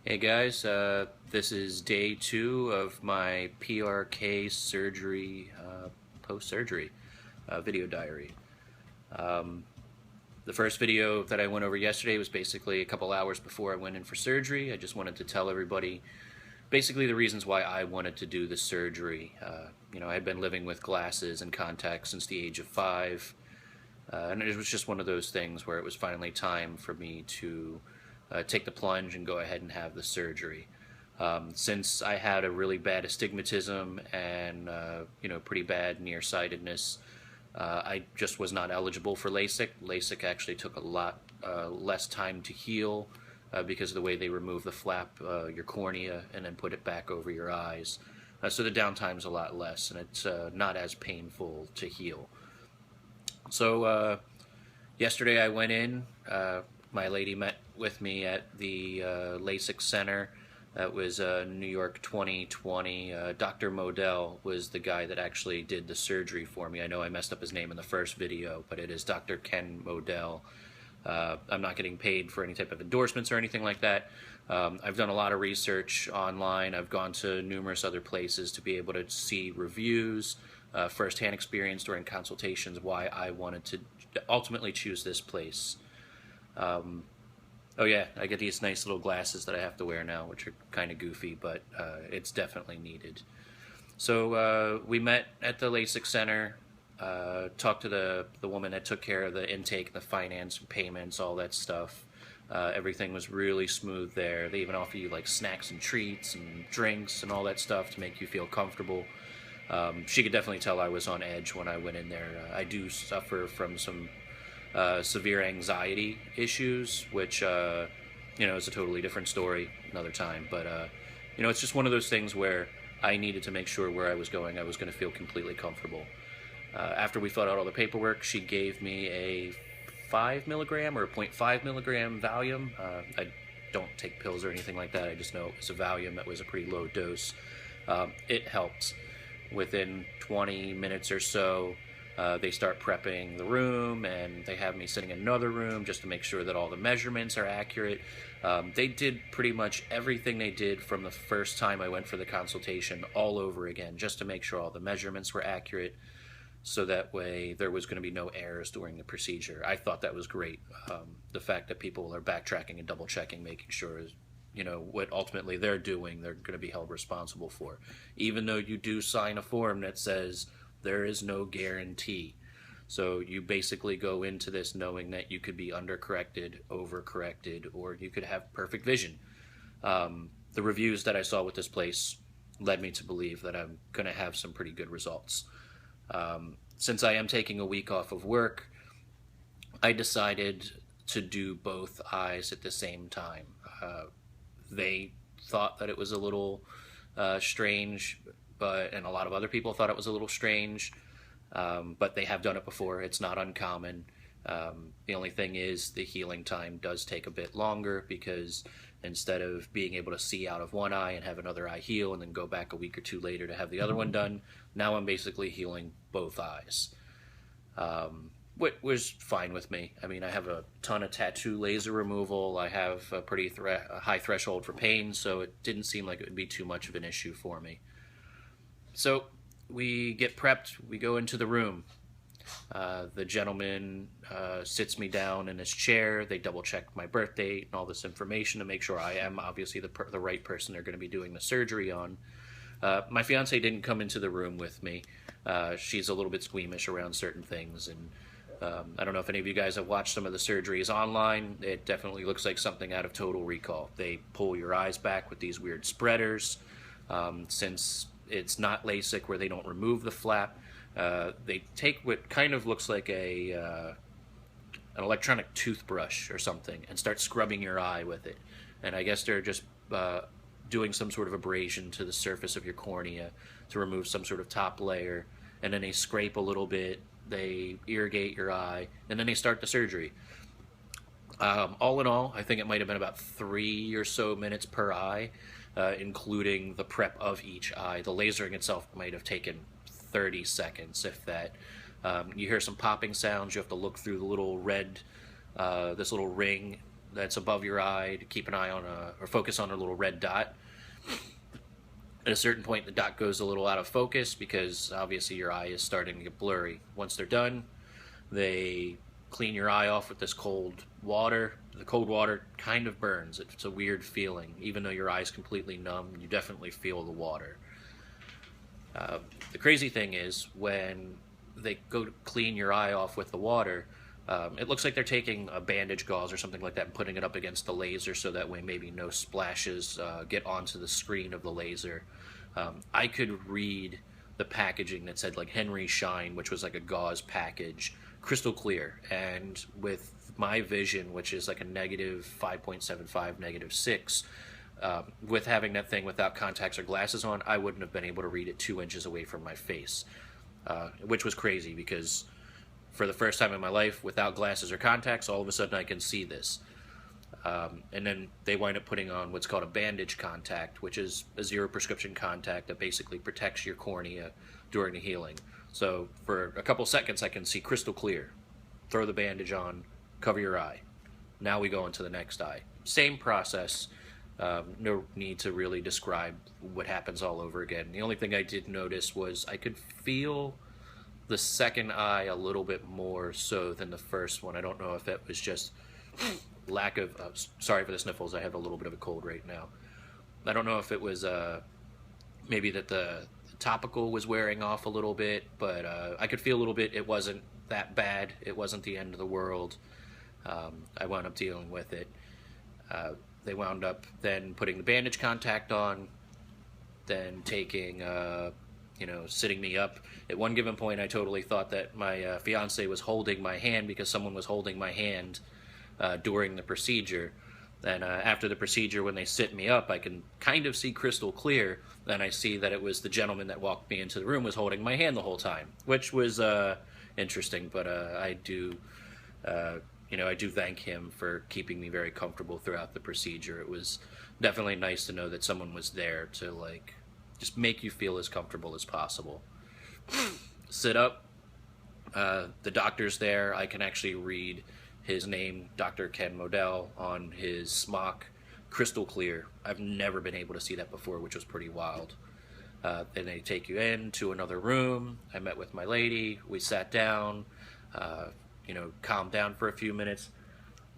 Hey guys, this is day 2 of my PRK surgery, post-surgery video diary. The first video that I went over yesterday was basically a couple hours before I went in for surgery. I just wanted to tell everybody basically the reasons why I wanted to do the surgery. I had been living with glasses and contacts since the age of 5, and it was just one of those things where it was finally time for me to take the plunge and go ahead and have the surgery. Since I had a really bad astigmatism and pretty bad nearsightedness, I just was not eligible for LASIK. LASIK actually took a lot less time to heal because of the way they remove the flap, your cornea, and then put it back over your eyes. So the downtime's a lot less, and it's not as painful to heal. So yesterday I went in. My lady met with me at the LASIK Center. That was New York 2020. Dr. Modell was the guy that actually did the surgery for me. I know I messed up his name in the first video, but it is Dr. Ken Modell. I'm not getting paid for any type of endorsements or anything like that. I've done a lot of research online. I've gone to numerous other places to be able to see reviews, first-hand experience during consultations, why I wanted to ultimately choose this place. Oh yeah, I get these nice little glasses that I have to wear now, which are kind of goofy, but it's definitely needed. So we met at the LASIK Center, talked to the woman that took care of the intake, the finance, payments, all that stuff. Everything was really smooth there. They even offer you like snacks and treats and drinks and all that stuff to make you feel comfortable. She could definitely tell I was on edge when I went in there. I do suffer from some severe anxiety issues, which is a totally different story another time. But it's just one of those things where I needed to make sure where I was going to feel completely comfortable. After we filled out all the paperwork, she gave me a 5 milligram or a 0.5 milligram Valium. I don't take pills or anything like that. I just know it was a Valium that was a pretty low dose. It helped. Within 20 minutes or so, they start prepping the room, and they have me sitting in another room just to make sure that all the measurements are accurate. They did pretty much everything they did from the first time I went for the consultation all over again, just to make sure all the measurements were accurate, so that way there was going to be no errors during the procedure. I thought that was great. The fact that people are backtracking and double checking, making sure what ultimately they're doing, they're going to be held responsible for. Even though you do sign a form that says there is no guarantee. So you basically go into this knowing that you could be undercorrected, overcorrected, or you could have perfect vision. The reviews that I saw with this place led me to believe that I'm going to have some pretty good results. Since I am taking a week off of work, I decided to do both eyes at the same time. They thought that it was a little strange, and a lot of other people thought it was a little strange, but they have done it before. It's not uncommon. The only thing is the healing time does take a bit longer, because instead of being able to see out of one eye and have another eye heal and then go back a week or two later to have the other one done, now I'm basically healing both eyes. What was fine with me. I mean, I have a ton of tattoo laser removal. I have a pretty high threshold for pain, so it didn't seem like it would be too much of an issue for me. So we get prepped, we go into the room. The gentleman sits me down in his chair. They double check my birth date and all this information to make sure I am obviously the right person they're going to be doing the surgery on. My fiance didn't come into the room with me. She's a little bit squeamish around certain things, and I don't know if any of you guys have watched some of the surgeries online. It definitely looks like something out of Total Recall. They pull your eyes back with these weird spreaders. Since it's not LASIK, where they don't remove the flap, they take what kind of looks like an electronic toothbrush or something and start scrubbing your eye with it. And I guess they're just doing some sort of abrasion to the surface of your cornea to remove some sort of top layer, and then they scrape a little bit, they irrigate your eye, and then they start the surgery. All in all, I think it might have been about 3 or so minutes per eye, including the prep of each eye. The lasering itself might have taken 30 seconds, if that. You hear some popping sounds. You have to look through the little red, this little ring that's above your eye to keep an eye on or focus on a little red dot. At a certain point, the dot goes a little out of focus because obviously your eye is starting to get blurry. Once they're done, they clean your eye off with this cold water. The cold water kind of burns. It's a weird feeling. Even though your eye's completely numb, you definitely feel the water. The crazy thing is when they go to clean your eye off with the water, it looks like they're taking a bandage gauze or something like that and putting it up against the laser so that way maybe no splashes get onto the screen of the laser. I could read the packaging that said like Henry Shine, which was like a gauze package, crystal clear. And with my vision, which is like a negative 5.75, negative 6, with having that thing without contacts or glasses on, I wouldn't have been able to read it 2 inches away from my face, which was crazy because for the first time in my life, without glasses or contacts, all of a sudden I can see this. And then they wind up putting on what's called a bandage contact, which is a zero prescription contact that basically protects your cornea during the healing. So for a couple seconds, I can see crystal clear. Throw the bandage on, cover your eye. Now we go into the next eye. Same process. No need to really describe what happens all over again. The only thing I did notice was I could feel the second eye a little bit more so than the first one. I don't know if that was just lack of sorry for the sniffles, I have a little bit of a cold right now. I don't know if it was maybe that the topical was wearing off a little bit, but I could feel a little bit. It wasn't that bad. It wasn't the end of the world. I wound up dealing with it. They wound up then putting the bandage contact on, then taking sitting me up. At one given point I totally thought that my fiance was holding my hand because someone was holding my hand during the procedure. Then after the procedure, when they sit me up, I can kind of see crystal clear. Then I see that it was the gentleman that walked me into the room was holding my hand the whole time, which was interesting. But I do thank him for keeping me very comfortable throughout the procedure. It was definitely nice to know that someone was there to like just make you feel as comfortable as possible. Sit up. The doctor's there. I can actually read his name, Dr. Ken Modell, on his smock, crystal clear. I've never been able to see that before, which was pretty wild. Then they take you into another room. I met with my lady. We sat down, calmed down for a few minutes.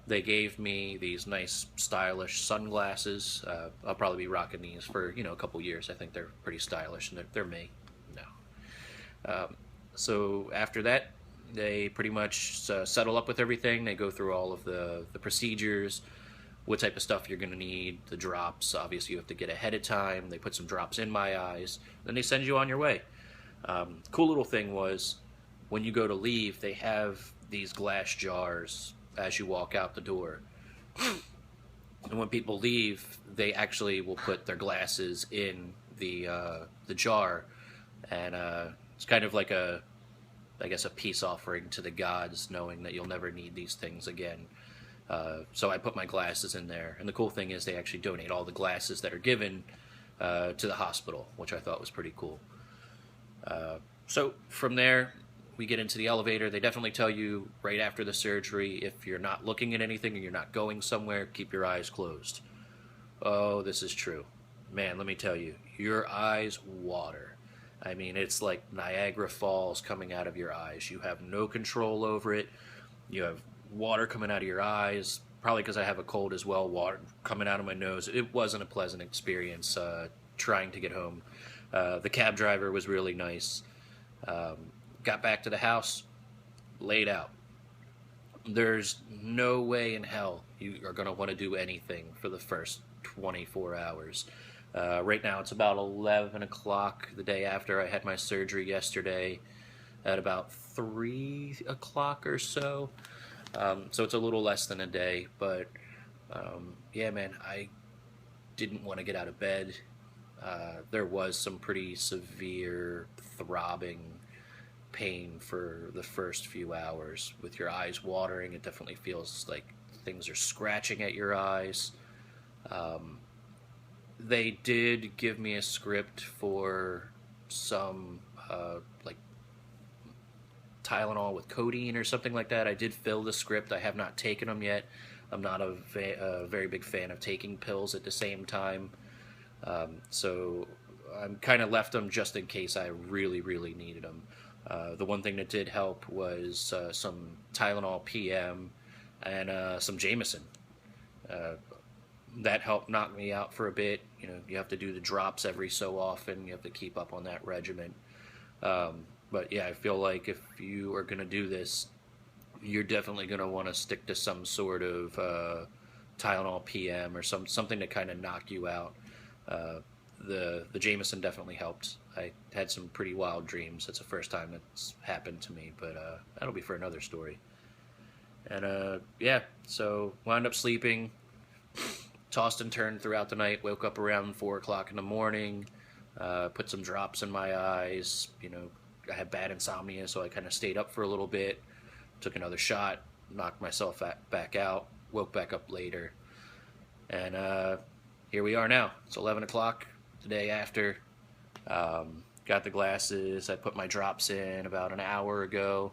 They gave me these nice, stylish sunglasses. I'll probably be rocking these for, a couple years. I think they're pretty stylish, and they're me. No. So after that, they pretty much settle up with everything. They go through all of the procedures, what type of stuff you're going to need, the drops. Obviously, you have to get ahead of time. They put some drops in my eyes. Then they send you on your way. Cool little thing was, when you go to leave, they have these glass jars as you walk out the door. And when people leave, they actually will put their glasses in the jar. And it's kind of like a peace offering to the gods, knowing that you'll never need these things again. So I put my glasses in there. And the cool thing is they actually donate all the glasses that are given to the hospital, which I thought was pretty cool. So from there, we get into the elevator. They definitely tell you right after the surgery, if you're not looking at anything and you're not going somewhere, keep your eyes closed. Oh, this is true. Man, let me tell you, your eyes water. I mean, it's like Niagara Falls coming out of your eyes. You have no control over it. You have water coming out of your eyes, probably because I have a cold as well, water coming out of my nose. It wasn't a pleasant experience trying to get home. The cab driver was really nice. Got back to the house, laid out. There's no way in hell you are going to want to do anything for the first 24 hours. Right now it's about 11 o'clock the day after I had my surgery yesterday, at about 3 o'clock or so. So it's a little less than a day, but yeah, man, I didn't want to get out of bed. There was some pretty severe throbbing pain for the first few hours. With your eyes watering, it definitely feels like things are scratching at your eyes. They did give me a script for some like Tylenol with codeine or something like that. I did fill the script. I have not taken them yet. I'm not a very big fan of taking pills at the same time. So I'm kind of left them just in case I really, really needed them. The one thing that did help was some Tylenol PM and some Jameson. Uh, that helped knock me out for a bit. You know, you have to do the drops every so often. You have to keep up on that regimen. But yeah, I feel like if you are going to do this, you're definitely going to want to stick to some sort of Tylenol PM or something to kind of knock you out. Uh, the Jameson definitely helped. I had some pretty wild dreams. That's the first time it's happened to me, but that'll be for another story. And yeah, so wound up sleeping, tossed and turned throughout the night. Woke up around 4 o'clock in the morning. Put some drops in my eyes. You know, I had bad insomnia, so I kind of stayed up for a little bit. Took another shot, knocked myself back out. Woke back up later, and here we are now. It's 11 o'clock the day after. Got the glasses. I put my drops in about an hour ago.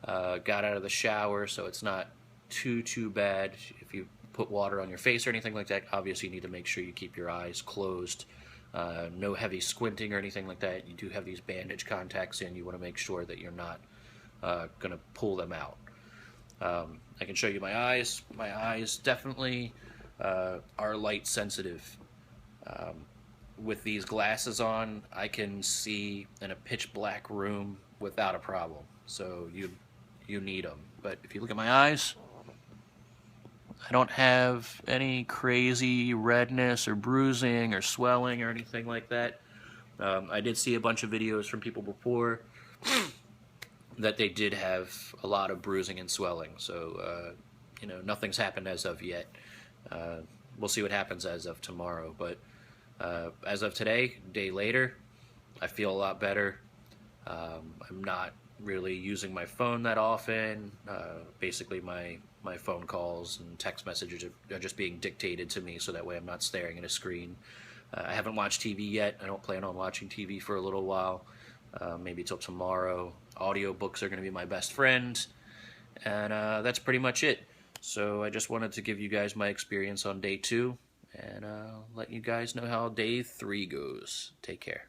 Got out of the shower, so it's not too bad. If you put water on your face or anything like that, obviously you need to make sure you keep your eyes closed. No heavy squinting or anything like that. You do have these bandage contacts in. You want to make sure that you're not going to pull them out. I can show you my eyes. My eyes definitely are light sensitive. With these glasses on, I can see in a pitch black room without a problem. So you need them. But if you look at my eyes, I don't have any crazy redness or bruising or swelling or anything like that. I did see a bunch of videos from people before that they did have a lot of bruising and swelling. So, you know, nothing's happened as of yet. We'll see what happens as of tomorrow. But as of today, day later, I feel a lot better. I'm not really using my phone that often. Basically, my phone calls and text messages are just being dictated to me, so that way I'm not staring at a screen. I haven't watched TV yet. I don't plan on watching TV for a little while, maybe till tomorrow. Audiobooks are going to be my best friend, and that's pretty much it. So I just wanted to give you guys my experience on day 2, and let you guys know how day 3 goes. Take care.